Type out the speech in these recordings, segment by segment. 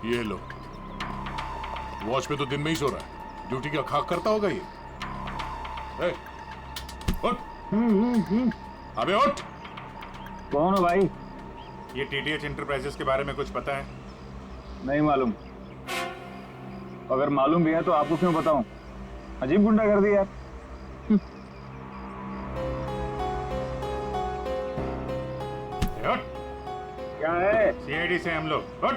ये लो। वॉच पे तो दिन में ही सो रहा है, ड्यूटी का खाक करता होगा ये। उठ। अबे उठ। कौन हो भाई? ये टीटीएच इंटरप्राइजेस के बारे में कुछ पता है? नहीं मालूम। अगर मालूम भी है तो आपको क्यों बताऊं? अजीब गुंडा कर दिया यार। उठ। क्या है? सीआईडी से हम लोग। उठ।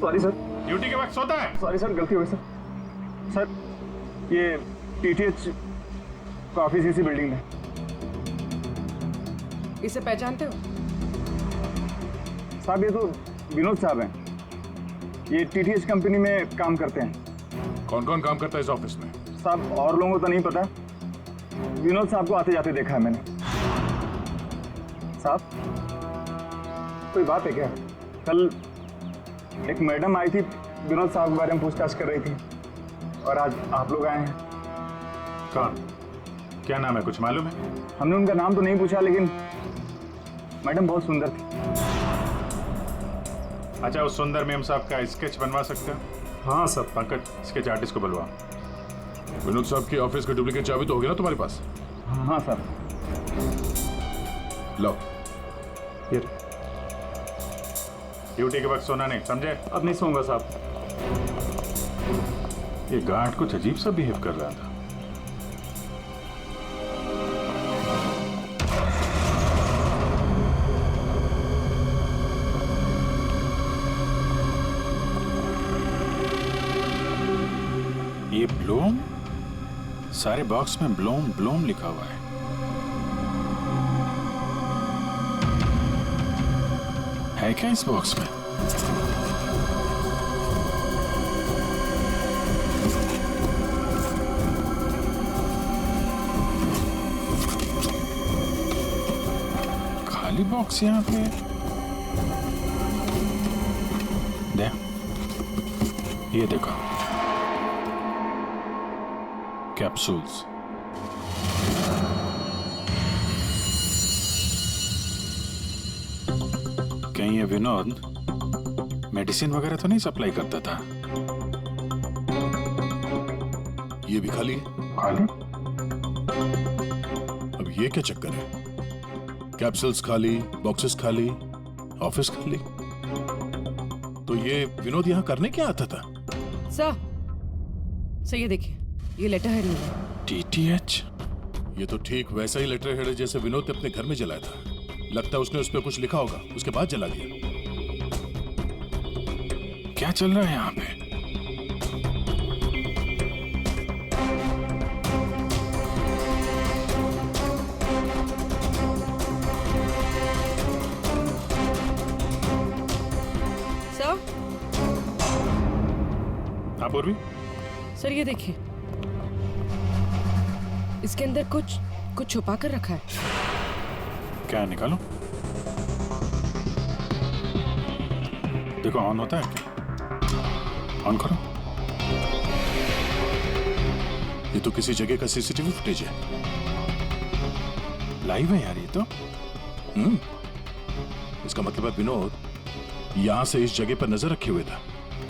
Sorry sir. ड्यूटी के वक्त सोता है? सॉरी सर, गलती हो गई सर। सर ये टीटीएच का ऑफिस इसी बिल्डिंग में। इसे पहचानते हो? साहब ये तो विनोद साहब हैं। ये टीटीएच कंपनी में काम करते हैं। कौन कौन काम करता है इस ऑफिस में? साहब और लोगों को तो नहीं पता, विनोद साहब को आते जाते देखा है मैंने। साहब कोई बात है क्या? कल एक मैडम आई थी, विनोद साहब के बारे में पूछताछ कर रही थी, और आज आप लोग आए हैं। कौन? क्या नाम है, कुछ मालूम है? हमने उनका नाम तो नहीं पूछा, लेकिन मैडम बहुत सुंदर थी। अच्छा, उस सुंदर मैम साहब का स्केच बनवा सकते हो? हाँ सर। पंकज, स्केच आर्टिस्ट को बुलवा। विनोद साहब की ऑफिस का डुप्लीकेट चाबी तो होगी ना तुम्हारे पास? हाँ सर। लो। ड्यूटी के वक्त सोना नहीं, समझे? अब नहीं सोऊंगा साहब। ये गार्ड कुछ अजीब सा बिहेव कर रहा था। ये ब्लूम, सारे बॉक्स में ब्लूम ब्लूम लिखा हुआ है। है क्या इस बॉक्स में? खाली बॉक्स यहाँ पे। दे, ये देखो, कैप्सूल्स। कहीं ये विनोद मेडिसिन वगैरह तो नहीं सप्लाई करता था? ये भी खाली है। खाली? अब ये क्या चक्कर है? कैप्सूल्स खाली, बॉक्सेस खाली, ऑफिस खाली। तो ये विनोद यहाँ करने क्या आता था? सर ये देखिए, ये लेटर हेड है। टीटीएच? ये तो ठीक वैसा ही लेटर हेड है जैसे विनोद ने अपने घर में जलाया था। लगता है उसने उस पर कुछ लिखा होगा, उसके बाद जला दिया। क्या चल रहा है यहाँ पे? सर? हाँ पूर्वी? सर ये देखिए, इसके अंदर कुछ छुपा कर रखा है। क्या, निकालो। देखो, ऑन होता है क्या? ऑन करो। ये तो किसी जगह का सीसीटीवी फुटेज है। लाइव है यार ये तो। इसका मतलब है विनोद यहां से इस जगह पर नजर रखे हुए था।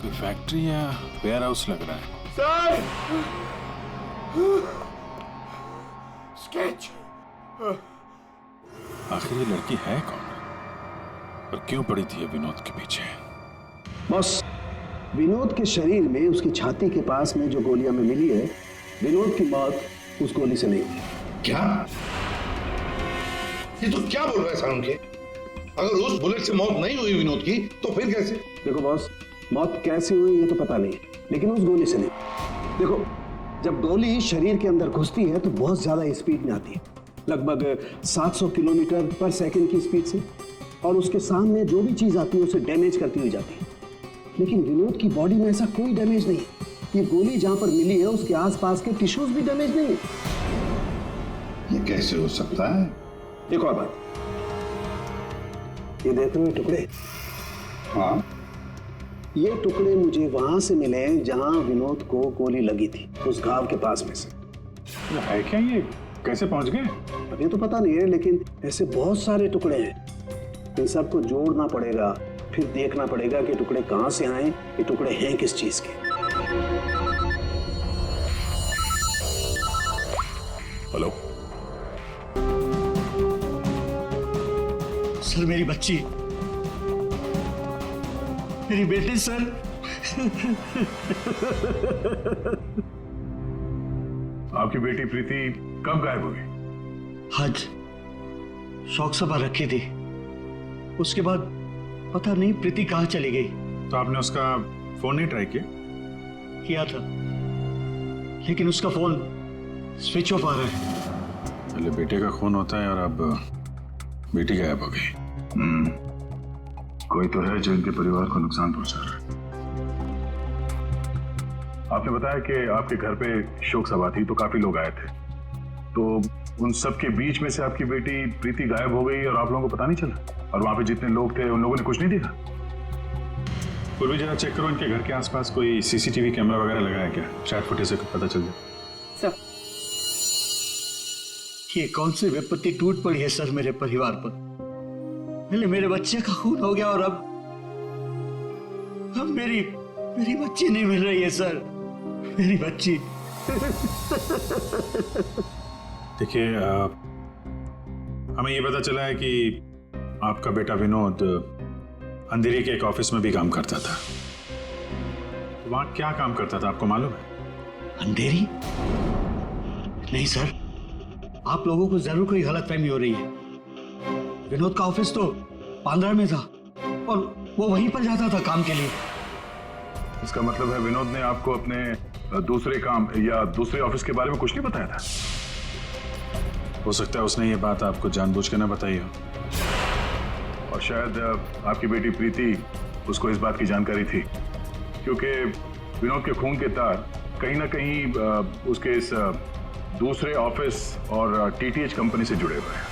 कोई फैक्ट्री या वेयर हाउस लग रहा है। सर! स्केच! आखिर ये लड़की है कौन, और क्यों पड़ी थी ये विनोद के पीछे? बॉस, विनोद के शरीर में, उसकी छाती के पास में जो गोलियां में मिली है, विनोद की मौत उस गोली से नहीं हुई। क्या? ये तो क्या बोल रहा है सारुण के? अगर उस बुलेट से मौत नहीं हुई विनोद की, तो फिर कैसे? देखो बॉस, मौत कैसे हुई ये तो पता नहीं, लेकिन उस गोली से नहीं। देखो, जब गोली शरीर के अंदर घुसती है तो बहुत ज्यादा स्पीड में आती है, लगभग 700 किलोमीटर पर सेकंड की स्पीड से, और उसके सामने जो भी चीज आती है उसे डैमेज करती हुई जाती है। लेकिन विनोद की बॉडी में ऐसा कोई डैमेज नहीं। ये गोली जहां पर मिली है उसके आसपास के टिश्यूज भी डैमेज नहीं है। ये कैसे हो सकता है? एक और बात, ये देख रहे हो टुकड़े? हाँ, ये टुकड़े मुझे वहां से मिले जहां विनोद को गोली लगी थी, उस घाव के पास में से। है क्या ये? कैसे पहुंच गए? अभी तो पता नहीं है, लेकिन ऐसे बहुत सारे टुकड़े हैं। इन सबको जोड़ना पड़ेगा, फिर देखना पड़ेगा कि टुकड़े कहां से आए, ये टुकड़े हैं किस चीज के। हेलो सर, मेरी बच्ची, मेरी बेटी सर। आपकी बेटी प्रीति कब गायब हुई? आज शौक सभा रखी थी, उसके बाद पता नहीं प्रीति कहाँ चली गई। तो आपने उसका फोन नहीं ट्राई किया? किया था, लेकिन उसका फोन स्विच ऑफ आ रहा है। पहले बेटे का खून होता है और अब बेटी गायब हो गई। कोई तो है जो इनके परिवार को नुकसान पहुंचा रहा है। आपने बताया कि आपके घर पे शोक सभा थी तो काफी लोग आए थे, तो उन सब के बीच में से आपकी बेटी प्रीति गायब हो गई और आप लोगों को पता नहीं चला? और वहां पे जितने लोग थे उन लोगों ने कुछ नहीं देखा? पूर्वी जरा चेक करो, इनके घर के आसपास कोई सीसीटीवी कैमरा वगैरह लगा है क्या? शायद फुटेज से पता चल जाए। सर, ये कौन सी विपत्ति टूट पड़ी है सर मेरे परिवार पर। पहले मेरे बच्चे का खून हो गया और अब मेरी बच्ची नहीं मिल रही है सर, मेरी बच्ची। देखिए, हमें ये पता चला है कि आपका बेटा विनोद अंधेरी के एक ऑफिस में भी काम करता था। वहां क्या काम करता था आपको मालूम है? अंधेरी? नहीं सर, आप लोगों को जरूर कोई गलतफहमी हो रही है। विनोद का ऑफिस तो बांद्रा में था और वो वहीं पर जाता था काम के लिए। इसका मतलब है विनोद ने आपको अपने दूसरे काम या दूसरे ऑफिस के बारे में कुछ नहीं बताया था? हो सकता है उसने ये बात आपको जानबूझ के ना बताई हो। और शायद आपकी बेटी प्रीति उसको इस बात की जानकारी थी, क्योंकि विनोद के खून के तार कहीं ना कहीं उसके इस दूसरे ऑफिस और टीटीएच कंपनी से जुड़े हुए हैं।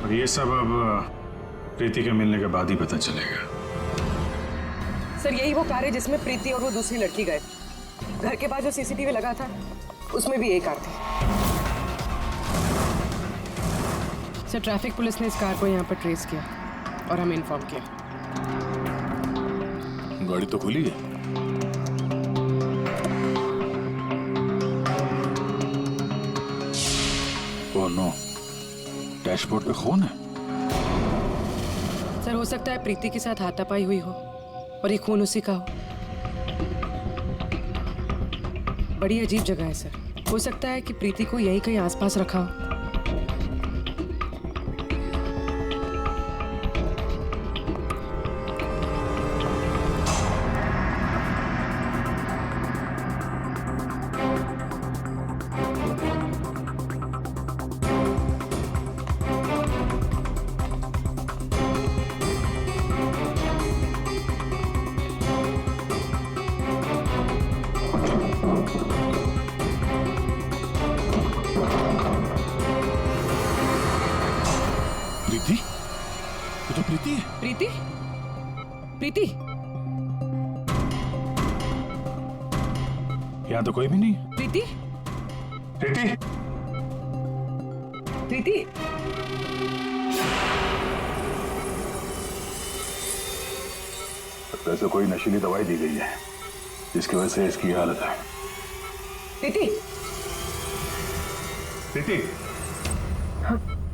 और ये सब अब प्रीति के मिलने के बाद ही पता चलेगा। सर यही वो कार है जिसमें प्रीति और वो दूसरी लड़की गए। घर के पास जो सीसीटीवी लगा था उसमें भी यही कार थी। सर ट्रैफिक पुलिस ने इस कार को यहाँ पर ट्रेस किया और हमें इन्फॉर्म किया। गाड़ी तो खुली है। ओह नो, डैशबोर्ड पे खून है। सर हो सकता है प्रीति के साथ हाथापाई हुई हो और ये खून उसी का हो। बड़ी अजीब जगह है सर, हो सकता है कि प्रीति को यहीं कहीं आसपास रखा हो। प्रीति? ये तो प्रीति है। प्रीति? प्रीति? यहाँ तो कोई भी नहीं। प्रीति? प्रीति? प्रीति? वैसे कोई नशीली दवाई दी गई है जिसकी वजह से इसकी हालत है। प्रीति? प्रीति?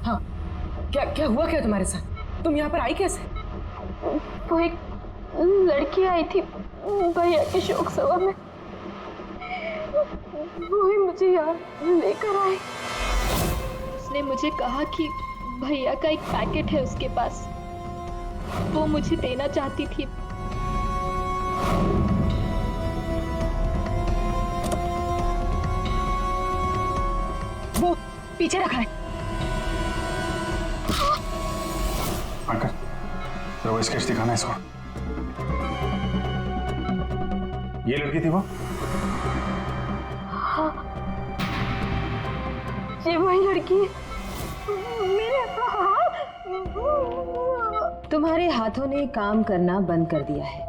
हाँ, क्या हुआ क्या तुम्हारे साथ? तुम यहाँ पर आई कैसे? वो एक लड़की आई थी भैया की शोक सभा में, वो ही मुझे यहाँ लेकर आई। उसने मुझे कहा कि भैया का एक पैकेट है उसके पास, वो मुझे देना चाहती थी। वो पीछे रखा है। आकर जरा वो स्केच दिखाना इसको। ये लड़की थी वो? हाँ, ये वही लड़की है। मेरे तुम्हारे हाथों ने काम करना बंद कर दिया है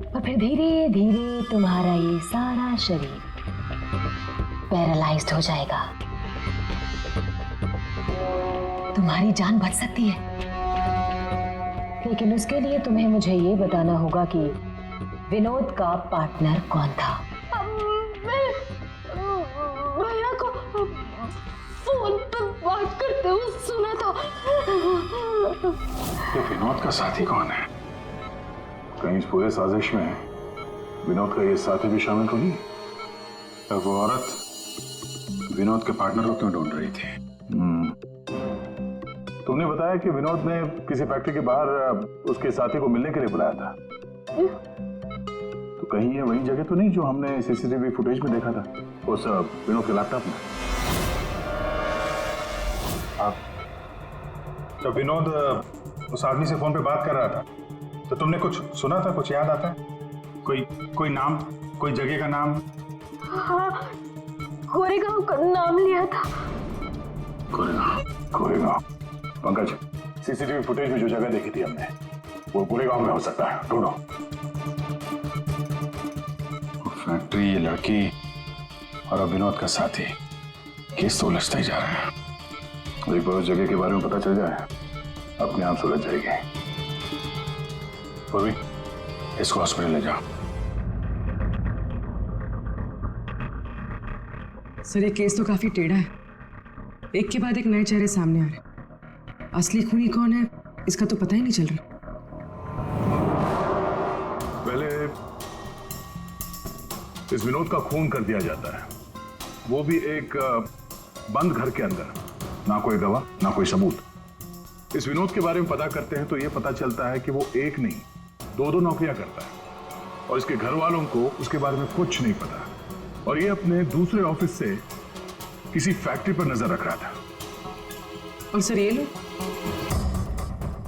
और फिर धीरे धीरे तुम्हारा ये सारा शरीर पैरालाइज्ड हो जाएगा। तुम्हारी जान बच सकती है लेकिन उसके लिए तुम्हें मुझे ये बताना होगा कि विनोद का पार्टनर कौन था। मैं भैया को फोन पर बात करते हुए सुना था। ये विनोद का साथी कौन है? कहीं इस पूरे साजिश में विनोद का ये साथी भी शामिल तो नहीं? और वो औरत विनोद के पार्टनर को क्यों ढूंढ रही थी? तुमने बताया कि विनोद ने किसी फैक्ट्री के बाहर उसके साथी को मिलने के लिए बुलाया था। तो कहीं ये वही जगह तो नहीं जो हमने सीसीटीवी फुटेज में देखा था उस विनोद के लैपटॉप में? तो विनोद उस आदमी से फोन पे बात कर रहा था, तो तुमने कुछ सुना था? कुछ याद आता है? कोई नाम, कोई जगह का नाम? हाँ, गोरेगांव का नाम लिया था। गोरेगांव। पंकज, सीसीटीवी फुटेज में जो जगह देखी थी हमने वो गोरेगांव में हो सकता है, ढूंढो। फैक्ट्री, ये लड़की और अब विनोद का साथी, केस तो उलझता ही जा रहा है। एक बार उस जगह के बारे में पता चल जाए अपने आप सुलझ जाएगी। पूर्वी, इसको हॉस्पिटल ले जाओ। सर, ये केस तो काफी टेढ़ा है। एक के बाद एक नए चेहरे सामने आ रहे हैं। असली खूनी कौन है इसका तो पता ही नहीं चल रहा। पहले इस विनोद का खून कर दिया जाता है, वो भी एक बंद घर के अंदर, ना कोई गवाह ना कोई सबूत। इस विनोद के बारे में पता करते हैं तो यह पता चलता है कि वो एक नहीं दो नौकरियां करता है और इसके घर वालों को उसके बारे में कुछ नहीं पता। और ये अपने दूसरे ऑफिस से किसी फैक्ट्री पर नजर रख रहा था। और सर,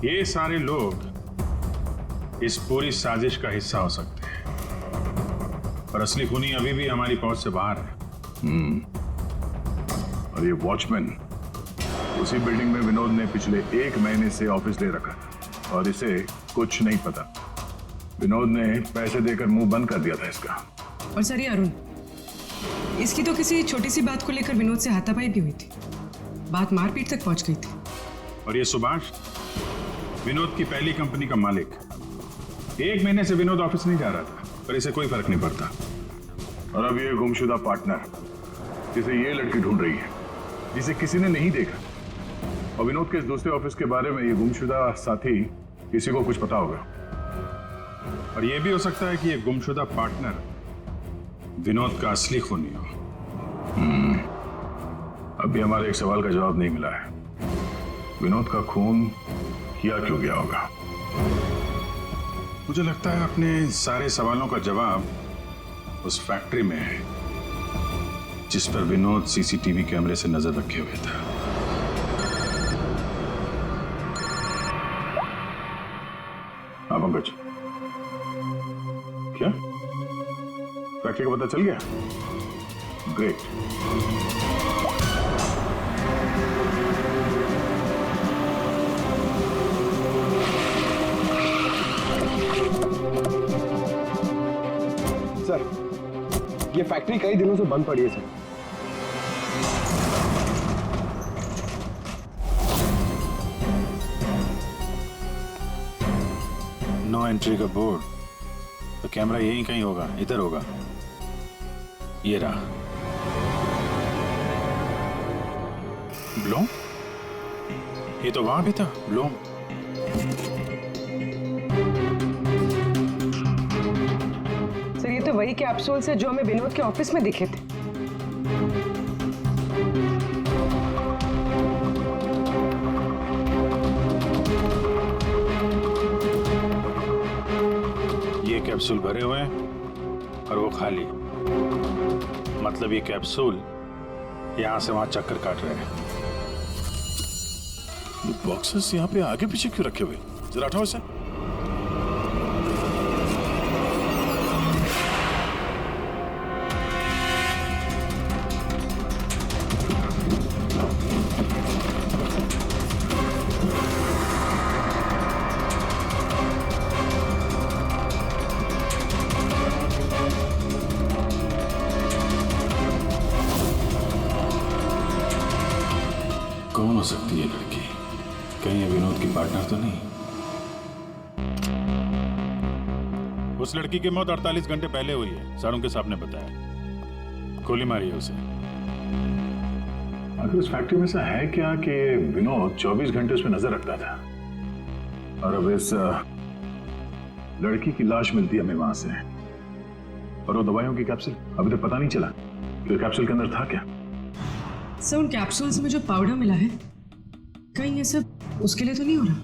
ये सारे लोग इस पूरी साजिश का हिस्सा हो सकते हैं, पर असली खूनी अभी भी हमारी पहुंच से बाहर है। और ये वॉचमैन उसी बिल्डिंग में विनोद ने पिछले 1 महीने से ऑफिस ले रखा था और इसे कुछ नहीं पता। विनोद ने पैसे देकर मुंह बंद कर दिया था इसका। और सर, ये अरुण, इसकी तो किसी छोटी सी बात को लेकर विनोद से हाथापाई भी हुई थी। बात मारपीट तक पहुंच गई थी। और ये सुभाष, विनोद की पहली कंपनी का मालिक, 1 महीने से विनोद ऑफिस नहीं जा रहा था, पर इसे कोई फर्क नहीं पड़ता। और अब ये गुमशुदा पार्टनर जिसे ये लड़की ढूंढ रही है, जिसे किसी ने नहीं देखा, और विनोद के इस दूसरे ऑफिस के बारे में ये गुमशुदा साथी किसी को कुछ पता होगा। और यह भी हो सकता है कि यह गुमशुदा पार्टनर विनोद का असली खूनी हो। अभी हमारे एक सवाल का जवाब नहीं मिला है। विनोद का खून किया क्यों गया होगा? मुझे लगता है अपने सारे सवालों का जवाब उस फैक्ट्री में है जिस पर विनोद सीसीटीवी कैमरे से नजर रखे हुए था। हाँ पंकज, क्या फैक्ट्री का पता चल गया? ग्रेट। सर, ये फैक्ट्री कई दिनों से बंद पड़ी है सर। नो एंट्री का बोर्ड, तो कैमरा यहीं कहीं होगा, इधर होगा। ये रहा। ब्लूम? ये तो वहां भी था, ब्लूम। सर, ये तो वही कैप्सूल्स है जो हमें विनोद के ऑफिस में दिखे थे। ये कैप्सूल भरे हुए हैं और वो खाली। मतलब ये कैप्सूल यहां से वहां चक्कर काट रहे हैं। बॉक्सेस यहाँ पे आगे पीछे क्यों रखे हुए? जरा हटाओ इसे। कौन हो सकती है लड़की? कहीं ये विनोद की पार्टनर तो नहीं? उस लड़की की मौत 48 घंटे पहले हुई है, सारंग साहब ने बताया। गोली मारी है उसे। आखिर उस फैक्ट्री में ऐसा है क्या कि विनोद 24 घंटे उसमें नजर रखता था, और अब इस लड़की की लाश मिलती है हमें वहां से, और वो दवाइयों की कैप्सूल अभी तक पता नहीं चला कि कैप्सूल के अंदर था क्या। सर उन कैप्सूल्स में जो पाउडर मिला है, कहीं ये सब उसके लिए तो नहीं हो रहा?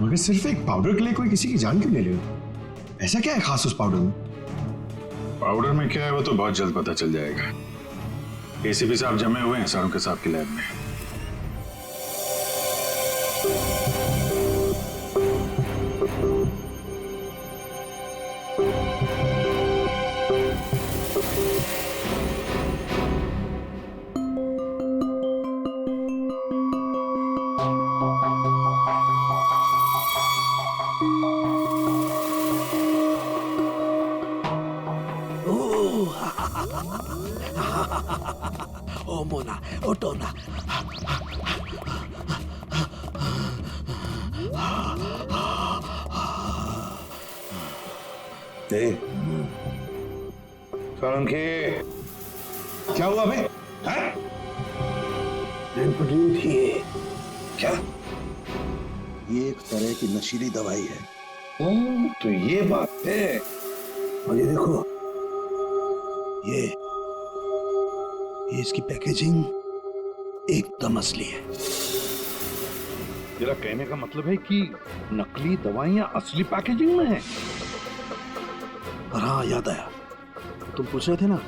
मगर सिर्फ एक पाउडर के लिए कोई किसी की जान क्यों ले ले? ऐसा क्या है खास उस पाउडर में? पाउडर में क्या है वो तो बहुत जल्द पता चल जाएगा। एसीपी साहब जमे हुए हैं सारंग साहब की लैब में। ओ मोना, ओ टोना। सारंगी, क्या हुआ बे? एम्फेटामिन थी ये। क्या? ये एक तरह की नशीली दवाई है। तो ये बात है। और ये देखो, ये इसकी पैकेजिंग एकदम असली है। तेरा कहने का मतलब है कि नकली दवाइयां असली पैकेजिंग में हैं? और हाँ, याद आया, तुम पूछ रहे थे ना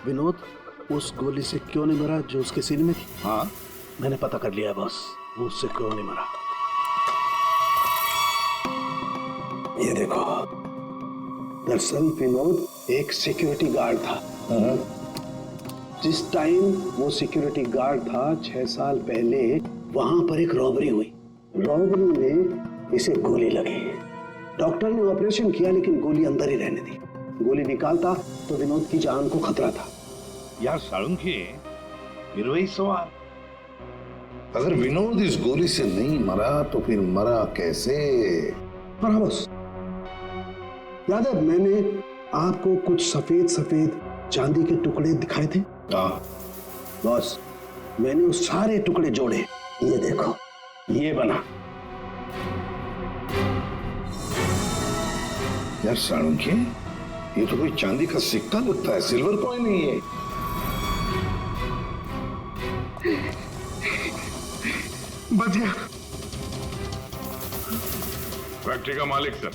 विनोद उस गोली से क्यों नहीं मरा जो उसके सीने में थी। हाँ, मैंने पता कर लिया बॉस, वो उससे क्यों नहीं मरा। ये देखो, दरअसल विनोद एक सिक्योरिटी गार्ड था। जिस टाइम वो सिक्योरिटी गार्ड था 6 साल पहले वहां पर एक रॉबरी हुई। रॉबरी में इसे गोली लगी। डॉक्टर ने ऑपरेशन किया लेकिन गोली अंदर ही रहने दी। गोली निकालता तो विनोद की जान को खतरा था। यार सारंगी, फिर वही सवाल, अगर विनोद इस गोली से नहीं मरा तो फिर मरा कैसे? हाँ बॉस, याद है मैंने आपको कुछ सफेद सफेद चांदी के टुकड़े दिखाए थे? हाँ बॉस, मैंने उस सारे टुकड़े जोड़े, ये देखो, ये बना। यार सारंगी, ये तो कोई चांदी का सिक्का लगता है, सिल्वर कॉइन नहीं है। बच गया। फैक्ट्री का मालिक सर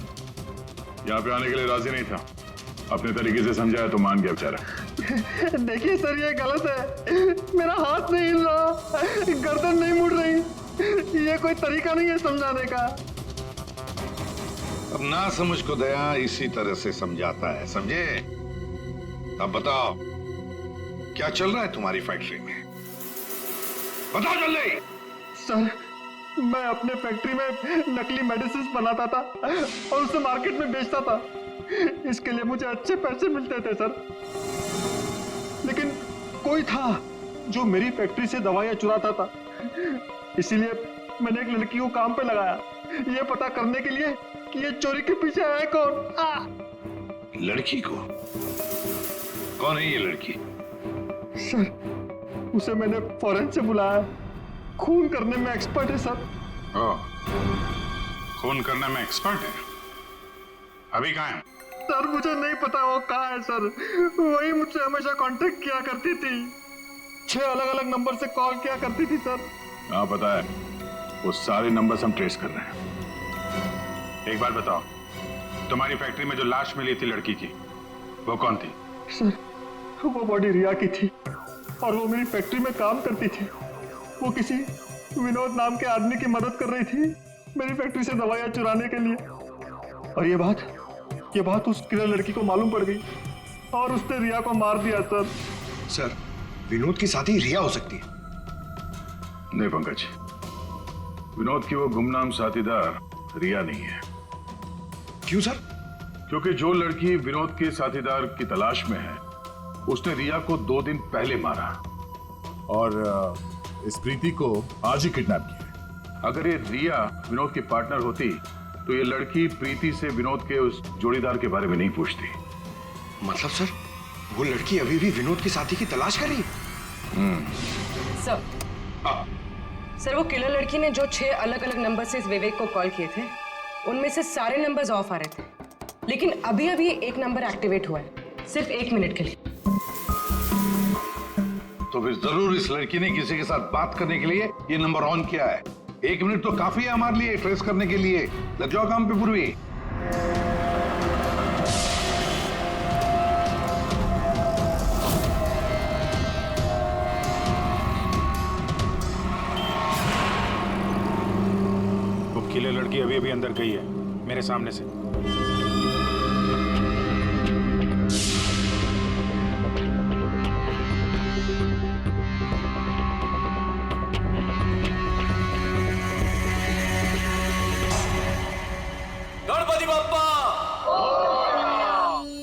यहाँ पे आने के लिए राजी नहीं था। अपने तरीके से समझाया तो मान गया बेचारा। देखिए सर, ये गलत है। मेरा हाथ नहीं हिल रहा, गर्दन नहीं मुड़ रही। ये कोई तरीका नहीं है समझाने का। अब ना समझ को दया इसी तरह से समझाता है, समझे? अब बताओ, क्या चल रहा है तुम्हारी फैक्ट्री में? बताओ जल्दी। सर, मैं अपने फैक्ट्री में नकली मेडिसिन बनाता था और उसे मार्केट में बेचता था। इसके लिए मुझे अच्छे पैसे मिलते थे सर। लेकिन कोई था जो मेरी फैक्ट्री से दवाइयां चुराता था। इसीलिए मैंने एक लड़की को काम पे लगाया, ये पता करने के लिए कि ये चोरी के पीछे है कौन। लड़की को? कौन है ये लड़की? सर, उसे मैंने फॉरेन से बुलाया। खून करने में एक्सपर्ट है सर। खून करने में एक्सपर्ट है? अभी कहाँ है? सर, मुझे नहीं पता वो कहाँ है सर। वही मुझसे हमेशा कांटेक्ट किया करती थी। 6 अलग अलग नंबर से कॉल किया करती थी सर। हाँ पता है, वो सारे नंबर्स हम ट्रेस कर रहे हैं। एक बात बताओ, तुम्हारी फैक्ट्री में जो लाश मिली थी लड़की की, वो कौन थी? सर, वो बॉडी रिया की थी और वो मेरी फैक्ट्री में काम करती थी। वो किसी विनोद नाम के आदमी की मदद कर रही थी मेरी फैक्ट्री से दवाइयां चुराने के लिए। और ये बात उस किरण लड़की को मालूम पड़ गई और उसने रिया को मार दिया सर। सर, विनोद की साथी रिया हो सकती है। नहीं पंकज, विनोद की वो गुमनाम साथीदार रिया नहीं है। क्यों सर? क्योंकि जो लड़की विनोद के साथीदार की तलाश में है, उसने रिया को 2 दिन पहले मारा और इस प्रीति को आज ही किडनैप किया। अगर ये रिया विनोद की पार्टनर होती तो ये लड़की प्रीति से विनोद के उस जोड़ीदार के बारे में नहीं पूछती। मतलब सर, वो लड़की अभी भी विनोद के साथी की तलाश कर रही है? सर, सर वो किलर लड़की ने जो 6 अलग-अलग नंबर से इस विवेक को कॉल किए थे, उनमें से सारे नंबर्स ऑफ आ रहे थे, लेकिन अभी अभी एक नंबर एक्टिवेट हुआ है, सिर्फ 1 मिनट के लिए। तो फिर जरूर इस लड़की ने किसी के साथ बात करने के लिए ये नंबर ऑन किया है। 1 मिनट तो काफी है हमारे लिए ट्रेस करने के लिए। लग जाओ काम पे पूर्वी। वो किले लड़की अभी अभी अंदर गई है मेरे सामने से। गणपति बप्पा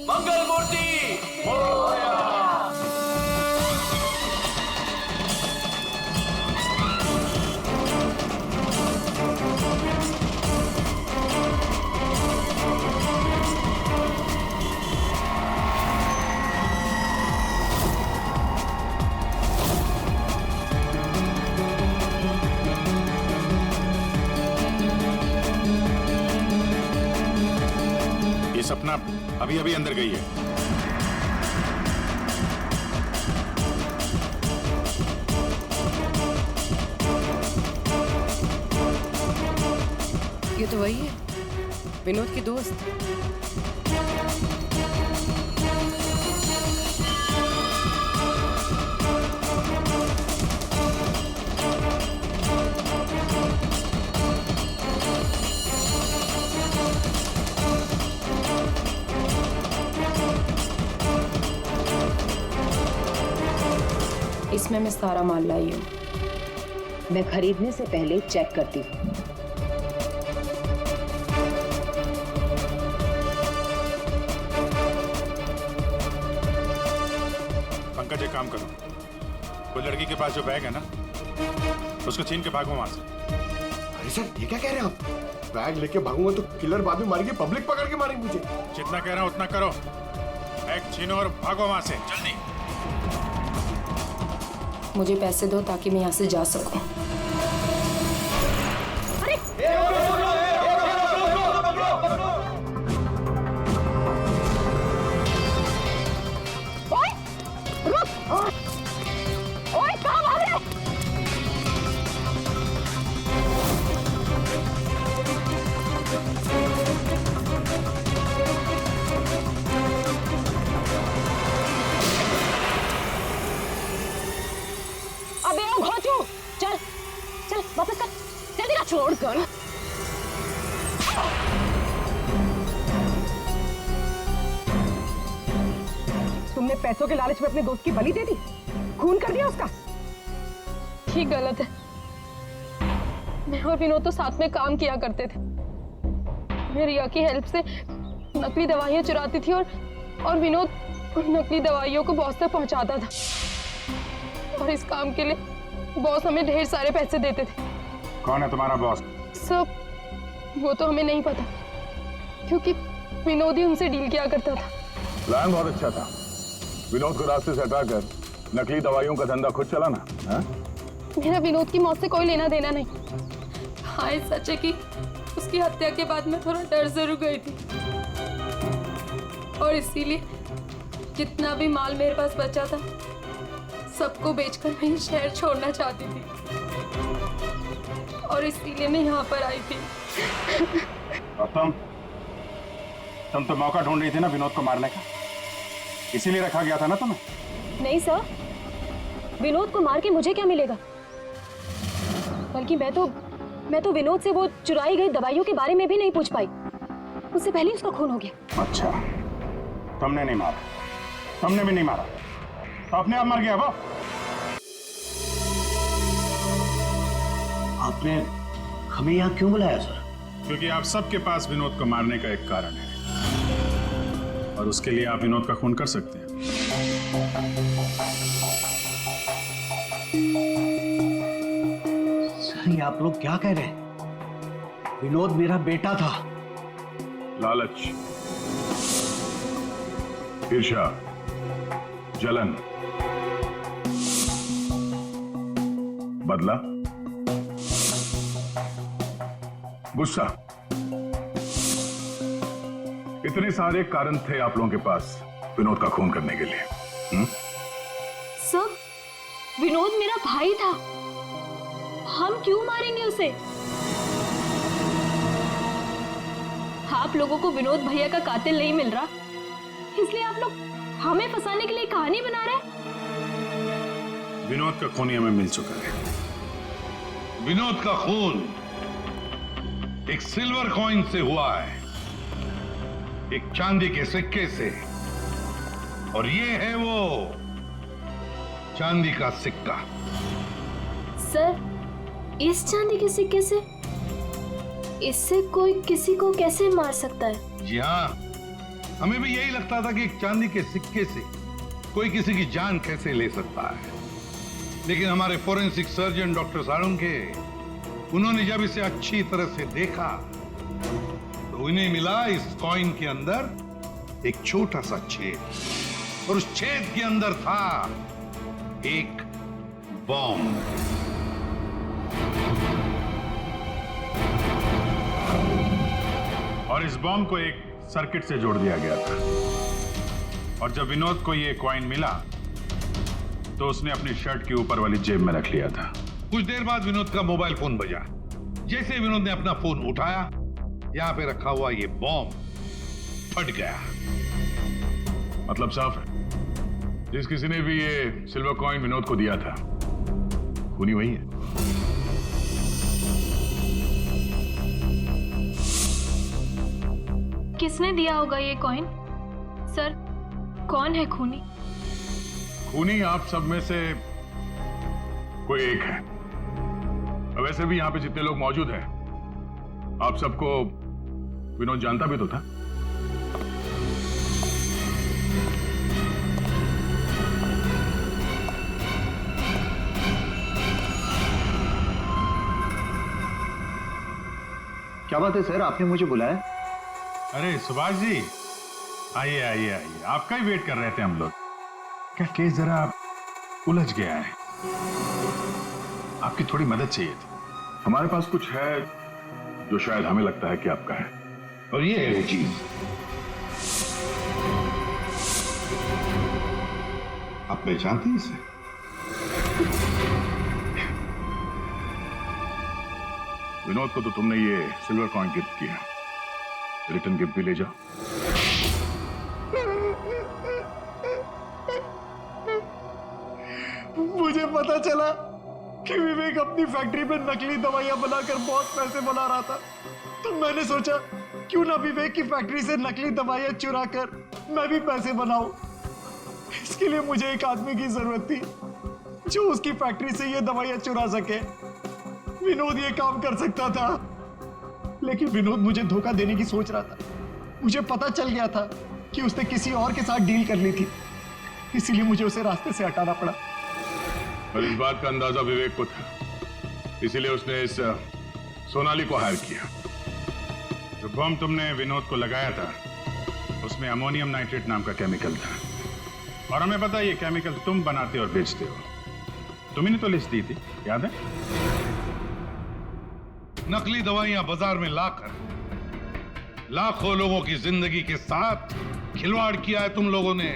मंगल मूर्ति सपना अभी अभी अंदर गई है। ये तो वही है, विनोद की दोस्त। इसमें मैं सारा माल लाई हूँ। मैं खरीदने से पहले चेक करती हूँ। पंकज एक काम करो, वो लड़की के पास जो बैग है ना, उसको छीन के भागो वहां से। अरे सर, ये क्या कह रहे हैं आप? बैग लेके भागूंगा तो किलर बाद में मारेंगे, पब्लिक पकड़ के मारेंगे मुझे। जितना कह रहा हूं उतना करो। बैग छीनो और भागो वहां से जल्दी। मुझे पैसे दो ताकि मैं यहाँ से जा सकूं। वापस कर, जल्दी ना छोड़ कर। तुमने पैसों के लालच में अपने दोस्त की बलि दे दी, खून कर दिया उसका। ठीक गलत है। मैं और विनोद तो साथ में काम किया करते थे। मैं रिया की हेल्प से नकली दवाइयां चुराती थी और विनोद उन नकली दवाइयों को बॉस तक पहुंचाता था। और इस काम के लिए बॉस हमें ढेर सारे पैसे देते थे। कौन है तुम्हारा बॉस? सब वो तो हमें नहीं पता, क्योंकि विनोद ही उनसे डील किया करता था। प्लान बहुत अच्छा था, विनोद को रास्ते से हटाकर नकली दवाइयों का धंधा खुद चलाना। मेरा विनोद की मौत से कोई लेना देना नहीं। हाँ, सच है कि उसकी हत्या के बाद मैं थोड़ा डर जरूर गई थी, और इसीलिए जितना भी माल मेरे पास बचा था सबको बेचकर मैं ये शहर छोड़ना चाहती थी, और इसीलिए मैं यहाँ पर आई थी। और तुम तो मौका ढूंढ रही थी ना विनोद को मारने का, इसीलिए रखा गया था ना तुम्हें? नहीं सर, विनोद को मार के मुझे क्या मिलेगा? बल्कि मैं तो विनोद से वो चुराई गई दवाइयों के बारे में भी नहीं पूछ पाई। उससे पहले उसका खून हो गया। अच्छा, तुमने नहीं मारा, तुमने भी नहीं मारा, तो अपने आप मर गया वो। आपने हमें यहाँ क्यों बुलाया सर? क्योंकि आप सबके पास विनोद को मारने का एक कारण है, और उसके लिए आप विनोद का खून कर सकते हैं। सर, ये आप लोग क्या कह रहे हैं? विनोद मेरा बेटा था। लालच, ईर्ष्या, जलन, बदला, गुस्सा, इतने सारे कारण थे आप लोगों के पास विनोद का खून करने के लिए। सर, विनोद मेरा भाई था, हम क्यों मारेंगे उसे? आप लोगों को विनोद भैया का कातिल नहीं मिल रहा, इसलिए आप लोग हमें फंसाने के लिए कहानी बना रहे हैं। विनोद का खून हमें मिल चुका है। विनोद का खून एक सिल्वर कॉइन से हुआ है, एक चांदी के सिक्के से, और ये है वो चांदी का सिक्का। सर, इस चांदी के सिक्के से? इससे कोई किसी को कैसे मार सकता है? जी हाँ, हमें भी यही लगता था कि एक चांदी के सिक्के से कोई किसी की जान कैसे ले सकता है, लेकिन हमारे फोरेंसिक सर्जन डॉक्टर साळुंखे, उन्होंने जब इसे अच्छी तरह से देखा तो उन्हें मिला इस कॉइन के अंदर एक छोटा सा छेद, और उस छेद के अंदर था एक बॉम्ब। और इस बॉम्ब को एक सर्किट से जोड़ दिया गया था, और जब विनोद को ये कॉइन मिला तो उसने अपनी शर्ट के ऊपर वाली जेब में रख लिया था। कुछ देर बाद विनोद का मोबाइल फोन बजा। जैसे विनोद ने अपना फोन उठाया, यहां पे रखा हुआ ये बॉम्ब फट गया। मतलब साफ है, जिस किसी ने भी ये सिल्वर कॉइन विनोद को दिया था, खूनी वही है। किसने दिया होगा ये कॉइन? सर, कौन है खूनी? खूनी आप सब में से कोई एक है। वैसे भी यहां पे जितने लोग मौजूद हैं, आप सबको विनोद जानता भी तो था। क्या बात है सर, आपने मुझे बुलाया? अरे सुभाष जी, आइए आइए आइए, आपका ही वेट कर रहे थे हम लोग। क्या केस जरा उलझ गया है, आपकी थोड़ी मदद चाहिए थी। हमारे पास कुछ है जो शायद हमें लगता है कि आपका है, और ये है वो चीज। आप पहचानते हैं इसे? विनोद को तो तुमने ये सिल्वर कॉइन गिफ्ट किया, रिटर्न गिफ्ट भी ले जाओ। मुझे पता चला कि विवेक अपनी फैक्ट्री में नकली दवाइयां बनाकर बहुत पैसे बना रहा था, तो मैंने सोचा क्यों ना विवेक की फैक्ट्री से नकली दवाइयां चुरा कर मैं भी पैसे बनाऊं। इसके लिए मुझे एक आदमी की जरूरत थी जो उसकी फैक्ट्री से ये दवाइयां चुरा सके। विनोद ये काम कर सकता था, लेकिन विनोद मुझे धोखा देने की सोच रहा था। मुझे पता चल गया था कि उसने किसी और के साथ डील कर ली थी, इसीलिए मुझे उसे रास्ते से हटाना पड़ा। और इस बात का अंदाजा विवेक को था, इसीलिए उसने इस सोनाली को हायर किया। जो बम तुमने विनोद को लगाया था, उसमें अमोनियम नाइट्रेट नाम का केमिकल था, और हमें पता है ये केमिकल तुम बनाते और बेचते हो। तुम्ही ने तो लिस्ट दी थी, याद है? नकली दवाइयां बाजार में लाकर लाखों लोगों की जिंदगी के साथ खिलवाड़ किया है तुम लोगों ने।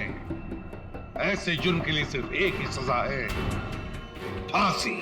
ऐसे जुर्म के लिए सिर्फ एक ही सजा है, फांसी।